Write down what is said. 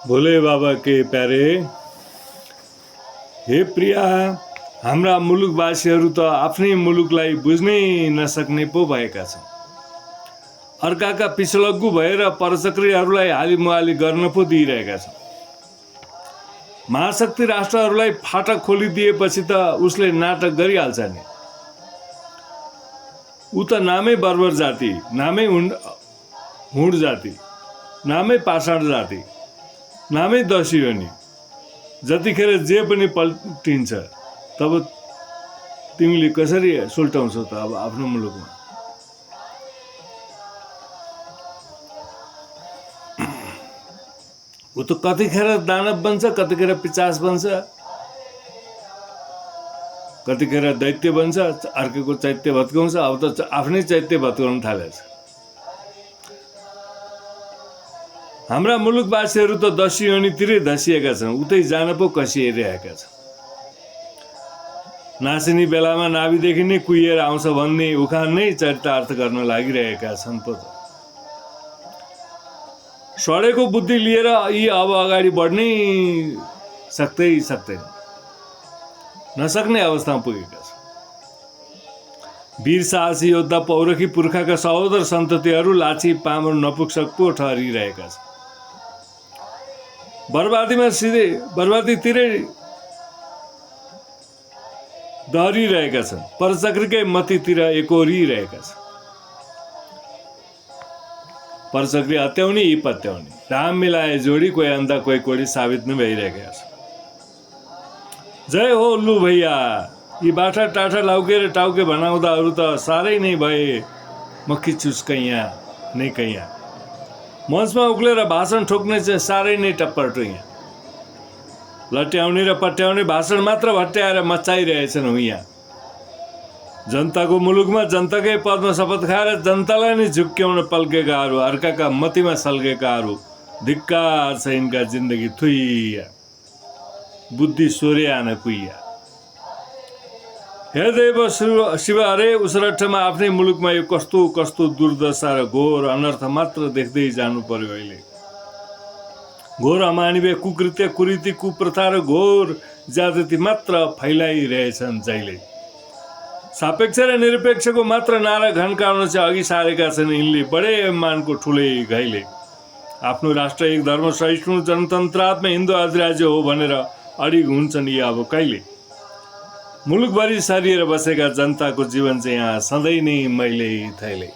भोले बाबा के प्यारे। हे प्रिया, हाम्रा मुलुकवासीहरू त आफ्नै मुलुकलाई बुझ्नै नसक्ने पो भएका छन्। अर्काका पिछलग्गु भएर परचक्रीहरूलाई हालिमुहाली गर्न पो दिइरहेका छन्। महाशक्ति राष्ट्रहरूलाई फाटक खोलिदिएपछि त उसले नाटक गरिहाल्छ नि। ऊ त नामै बर्बर जाति, नामै हुड जाति, नामै पाषाण जाति, नामै दसी हो नि। जतिखेर जे पनि पल्टिन्छ तब तिमीले कसरी सुल्टाउँछौ त अब आफ्नो मुलुकमा? ऊ त कतिखेर दानव बन्छ, कतिखेर पिचास बन्छ, कतिखेर दैत्य बन्छ, अर्कोको चैत्य भत्काउँछ। अब त आफ्नै चैत्य भत्काउन थालेछ। हाम्रा मुलुकवासीहरू त दसी योनितिरै धसिएका छन्, उतै जान पो कसिरहेका छन्। नासिनी बेलामा नाभिदेखि नै कुहिएर आउँछ भन्ने उखान नै चरितार्थ गर्न लागिरहेका छन् पो त। सडेको बुद्धि लिएर यी अब अगाडि बढ्नै सक्दैन, नसक्ने अवस्थामा पुगेका छन्। वीर साहसी योद्धा पौरखी पुर्खाका सहोदर सन्ततिहरू लाछी पामर नपुग्सक पो ठहरिरहेका छन्। बर्बादीतिरै डरिरहेका छन्, परचक्रीकै मतीतिर एकोरिरहेका छन्। परचक्री हत्याउने यी पत्याउने, राम मिलाए जोडी, कोही अन्धा कोही कोडी साबित नै भइरहेका छन्। जय हो लु भैया, यी बाठा टाठा लाउके र टाउके भनाउँदाहरू त साह्रै नै भए। म खिच्चुस कैया नै कैया, मञ्चमा उक्लेर भाषण ठोक्ने चाहिँ साह्रै नै टप्परटुइया। लट्याउने र पट्याउने भाषण मात्र भट्याएर मचाइरहेछन् हुइया। जनताको मुलुकमा जनताकै पदमा शपथ खाएर जनतालाई नै झुक्क्याउन पल्केकाहरू, अर्काका मतीमा सल्केकाहरू, धिक्कार छ यिनका जिन्दगी थुइया। बुद्धि सोरे आन कुइया। हे देव शिव हरे, उसरठमा आफ्नै मुलुकमा यो कस्तो कस्तो दुर्दशा र घोर अनर्थ मात्र देख्दै जानु पर्यो। अहिले घोर अमानवीय कुकृत्य, कुरीति, कुप्रथा र घोर ज्यादती मात्र फैलाइरहेछन् जहिले। सापेक्ष र निरपेक्षको मात्र नारा घन्काउन चाहिँ अघि सारेका छन् यिनले बडे मानको ठुलै घैले। आफ्नो राष्ट्र एक धर्म सहिष्णु जनतन्त्रात्म हिन्दू अधिराज्य हो भनेर अडिग हुन्छन् यी अब कहिले। मुलुकभरि सरिएर बसेका जनताको जीवन चाहिँ यहाँ सधैँ नै मैले थैले।